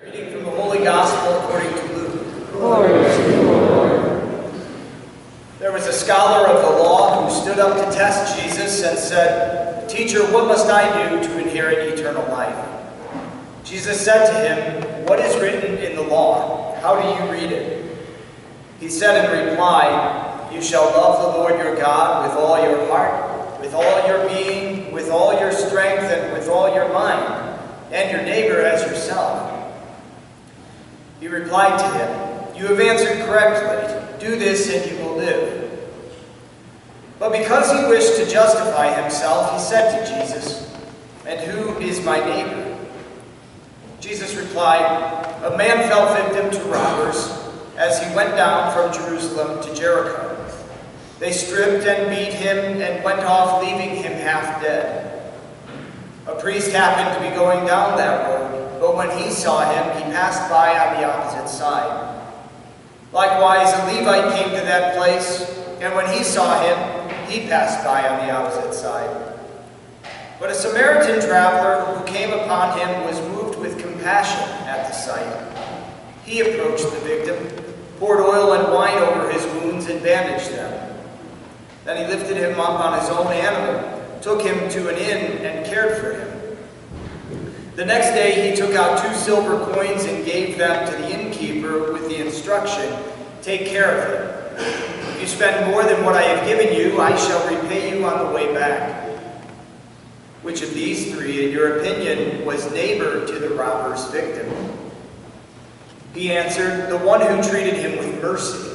Reading from the Holy Gospel according to Luke. Glory to you, Lord. There was a scholar of the law who stood up to test Jesus and said, "Teacher, what must I do to inherit eternal life?" Jesus said to him, "What is written in the law? How do you read it?" He said in reply, "You shall love the Lord your God with all your heart, with all your being, with all your strength, and with all your mind, and your neighbor as yourself." He replied to him, "You have answered correctly. Do this and you will live." But because he wished to justify himself, he said to Jesus, "And who is my neighbor?" Jesus replied, "A man fell victim to robbers as he went down from Jerusalem to Jericho. They stripped and beat him and went off, leaving him half dead. A priest happened to be going down that road, but when he saw him, he passed by on the opposite side. Likewise, a Levite came to that place, and when he saw him, he passed by on the opposite side. But a Samaritan traveler who came upon him was moved with compassion at the sight. He approached the victim, poured oil and wine over his wounds, and bandaged them. Then he lifted him up on his own animal, took him to an inn, and cared for him. The next day he took out 2 silver coins and gave them to the innkeeper with the instruction, 'Take care of him. If you spend more than what I have given you, I shall repay you on the way back.' Which of these 3, in your opinion, was neighbor to the robber's victim?" He answered, "The one who treated him with mercy."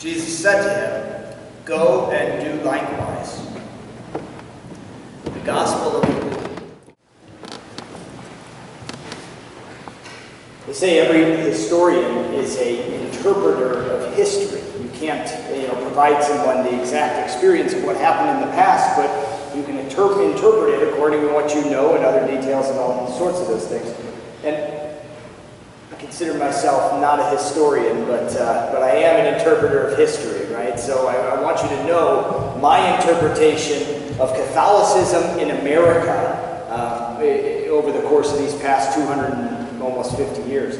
Jesus said to him, "Go and do likewise." The Gospel of Luke. They say every historian is an interpreter of history. You can't, provide someone the exact experience of what happened in the past, but you can interpret it according to what you know and other details and all sorts of those things. And I consider myself not a historian, but I am an interpreter of history, right? So I want you to know my interpretation of Catholicism in America over the course of these past 200 and almost 50 years.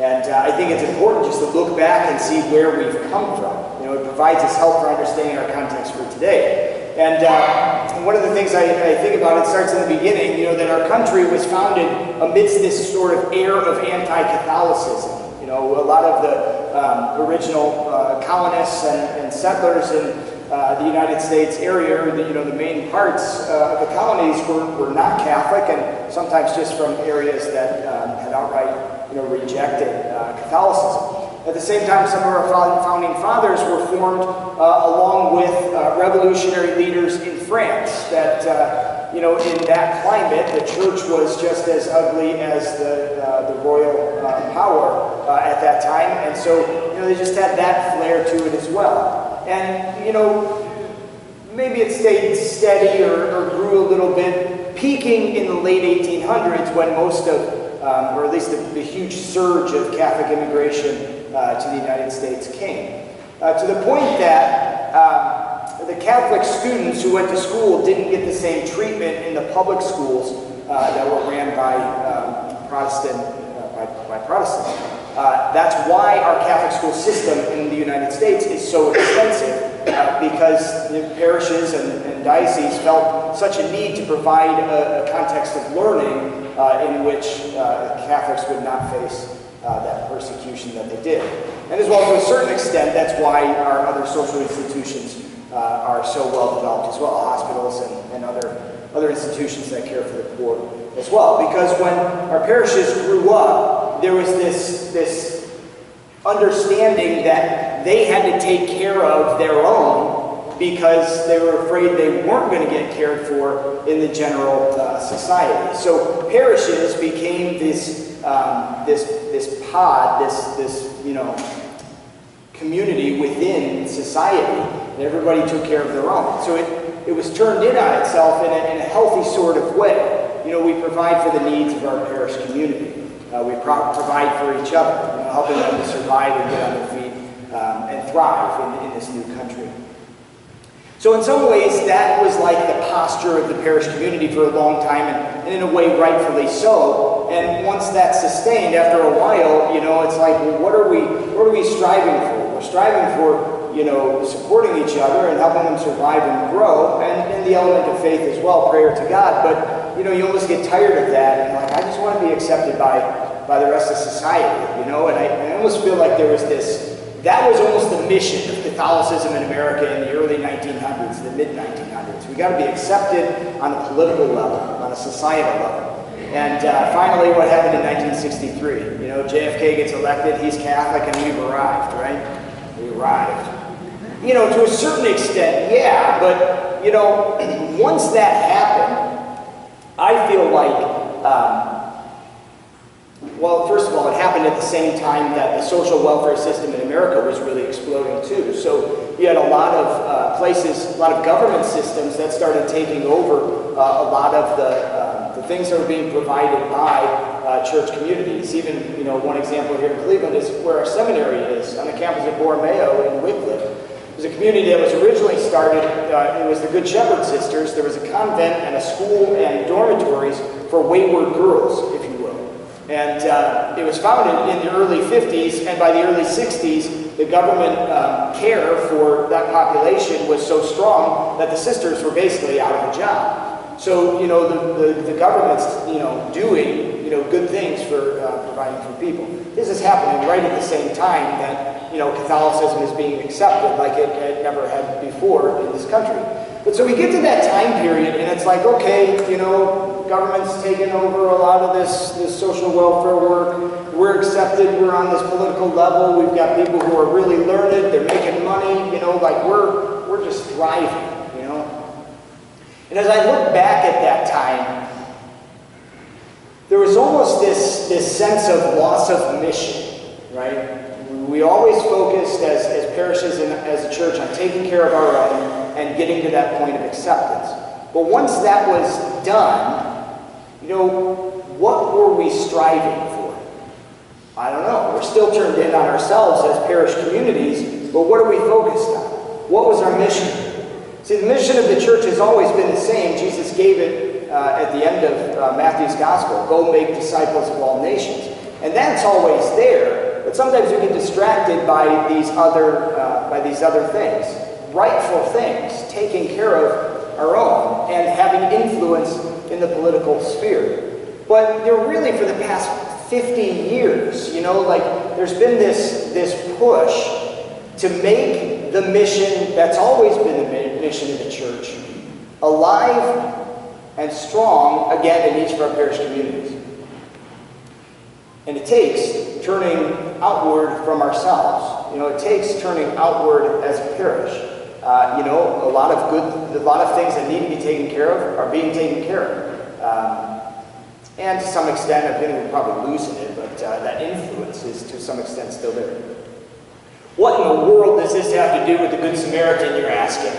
And I think it's important just to look back and see where we've come from. It provides us help for understanding our context for today. And one of the things I think about, it starts in the beginning, that our country was founded amidst this sort of air of anti-Catholicism. A lot of the original colonists and settlers in the United States area, the main parts of the colonies were not Catholic, and sometimes just from areas that had outright, rejected Catholicism. At the same time, some of our founding fathers were formed along with revolutionary leaders in France that, in that climate, the church was just as ugly as the royal power at that time. And so, they just had that flair to it as well. And, maybe it stayed steady or grew a little bit, peaking in the late 1800s when most of, or at least the huge surge of Catholic immigration to the United States came. To the point that the Catholic students who went to school didn't get the same treatment in the public schools that were ran by Protestants. That's why our Catholic school system in the United States is so expensive, because the parishes and dioceses felt such a need to provide a context of learning in which Catholics would not face that persecution that they did. And as well, to a certain extent, that's why our other social institutions are so well developed as well, hospitals and other institutions that care for the poor as well. Because when our parishes grew up, there was this understanding that they had to take care of their own because they were afraid they weren't going to get cared for in the general society. So parishes became this pod, this community within society, and everybody took care of their own. So it was turned in on itself in a healthy sort of way. We provide for the needs of our parish community. We provide for each other, helping them to survive and get on their feet and thrive in this new country. So in some ways, that was like the posture of the parish community for a long time, and in a way, rightfully so. And once that's sustained, after a while, it's like, well, what are we striving for? We're striving for, supporting each other and helping them survive and grow, and the element of faith as well, prayer to God. But, you almost get tired of that, and like, I just want to be accepted by the rest of society, and I almost feel like there was that was almost the mission of Catholicism in America in the early 1900s, the mid-1900s. We got to be accepted on a political level, on a societal level. And finally, what happened in 1963? JFK gets elected, he's Catholic, and we've arrived, right? We arrived. To a certain extent, yeah, but, once that happened, I feel like, well, first of all, it happened at the same time that the social welfare system in America was really exploding too. So you had a lot of places, a lot of government systems that started taking over a lot of the things that were being provided by church communities. Even, one example here in Cleveland is where our seminary is, on the campus of Borromeo in Wycliffe. It was a community that was originally started, it was the Good Shepherd Sisters. There was a convent and a school and dormitories for wayward girls, if you will. And it was founded in the early 50s, and by the early 60s, the government care for that population was so strong that the sisters were basically out of a job. So, the government's, doing, good things for providing for people. This is happening right at the same time that, Catholicism is being accepted like it never had before in this country. But so we get to that time period, and it's like, okay, government's taken over a lot of this social welfare work. We're accepted. We're on this political level. We've got people who are really learned. They're making money. Like we're just thriving. And as I look back at that time, there was almost this sense of loss of mission, right? We always focused as parishes and as a church on taking care of our own and getting to that point of acceptance. But once that was done, what were we striving for? I don't know. We're still turned in on ourselves as parish communities, but what are we focused on? What was our mission? See, the mission of the church has always been the same. Jesus gave it at the end of Matthew's Gospel, go make disciples of all nations. And that's always there. But sometimes we get distracted by these other things, rightful things, taking care of our own and having influence in the political sphere. But they're really for the past 50 years, there's been this push to make the mission that's always been the mission of the church alive and strong again in each of our parish communities. And it takes turning outward from ourselves. It takes turning outward as a parish. A lot of things that need to be taken care of are being taken care of. And to some extent, I think we're probably losing it, but that influence is to some extent still there. What in the world does this have to do with the Good Samaritan, you're asking?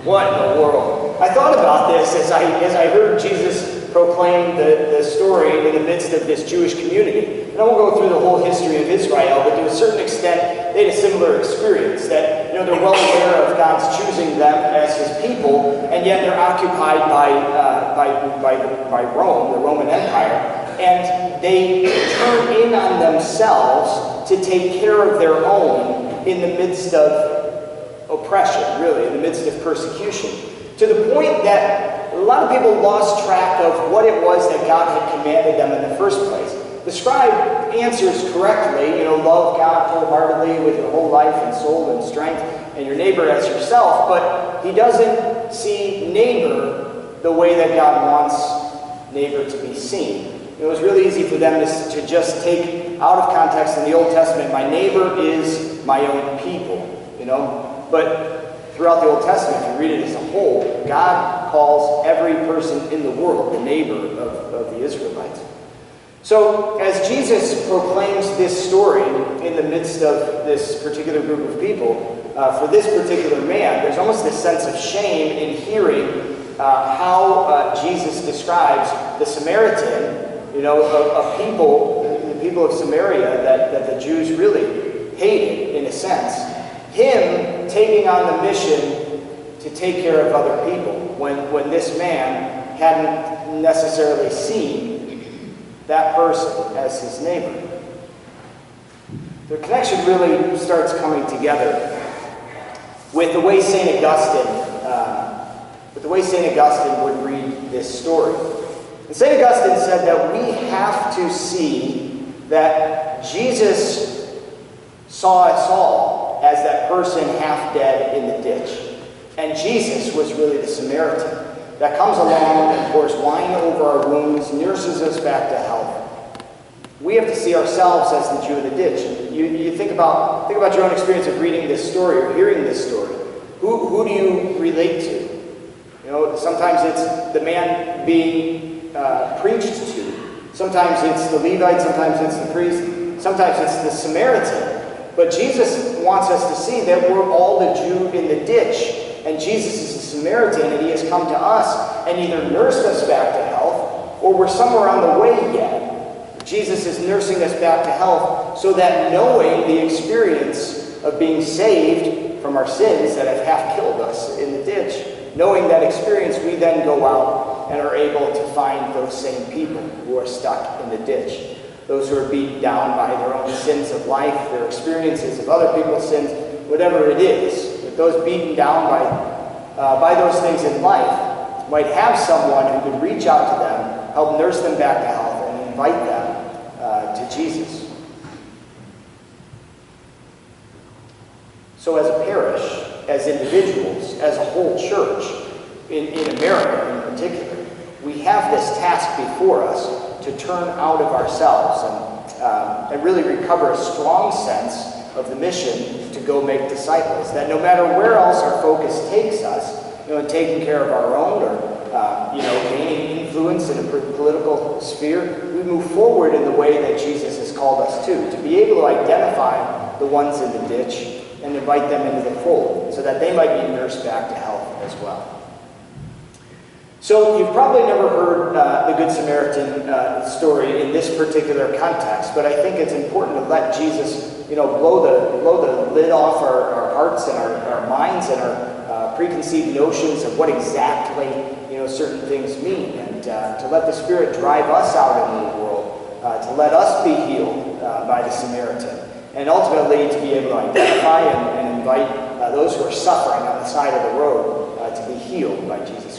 What in the world? I thought about this as I heard Jesus proclaim the story in the midst of this Jewish community. And I won't go through the whole history of Israel, but to a certain extent, they had a similar experience that, they're well aware of God's choosing them as His people, and yet they're occupied by Rome, the Roman Empire, and they turn in on themselves to take care of their own in the midst of oppression, really, in the midst of persecution, to the point that a lot of people lost track of what it was that God had commanded them in the first place. The scribe answers correctly, love God wholeheartedly with your whole life and soul and strength, and your neighbor as yourself, but he doesn't see neighbor the way that God wants neighbor to be seen. It was really easy for them to just take out of context in the Old Testament, my neighbor is my own people, But throughout the Old Testament, if you read it as a whole, God calls every person in the world the neighbor of the Israelites. So, as Jesus proclaims this story in the midst of this particular group of people, for this particular man, there's almost this sense of shame in hearing how Jesus describes the Samaritan, a people, the people of Samaria that the Jews really hated, in a sense. Him taking on the mission to take care of other people when this man hadn't necessarily seen that person as his neighbor. The connection really starts coming together with the way St. Augustine would read this story. And St. Augustine said that we have to see that Jesus saw us all as that person half dead in the ditch. And Jesus was really the Samaritan that comes along and pours wine over our wounds, nurses us back to health. We have to see ourselves as the Jew in the ditch. You think about your own experience of reading this story or hearing this story. Who do you relate to? You know, sometimes it's the man being preached to. Sometimes it's the Levite. Sometimes it's the priest. Sometimes it's the Samaritan. But Jesus wants us to see that we're all the Jew in the ditch. And Jesus is the Samaritan, and he has come to us and either nursed us back to health, or we're somewhere on the way yet. Jesus is nursing us back to health so that knowing the experience of being saved from our sins that have half killed us in the ditch, knowing that experience, we then go out and are able to find those same people who are stuck in the ditch. Those who are beaten down by their own sins of life, their experiences of other people's sins, whatever it is. But those beaten down by those things in life might have someone who could reach out to them, help nurse them back to health, and invite them to Jesus. So as a parish, as individuals, as a whole church, in America in particular, we have this task before us to turn out of ourselves and really recover a strong sense of the mission to go make disciples. That no matter where else our focus takes us, in taking care of our own or gaining influence in a political sphere, we move forward in the way that Jesus has called us to be able to identify the ones in the ditch and invite them into the fold so that they might be nursed back to health as well. So you've probably never heard the Good Samaritan story in this particular context, but I think it's important to let Jesus, blow the lid off our hearts and our minds and our preconceived notions of what exactly certain things mean, and to let the Spirit drive us out into the world, to let us be healed by the Samaritan, and ultimately to be able to identify and invite those who are suffering on the side of the road to be healed by Jesus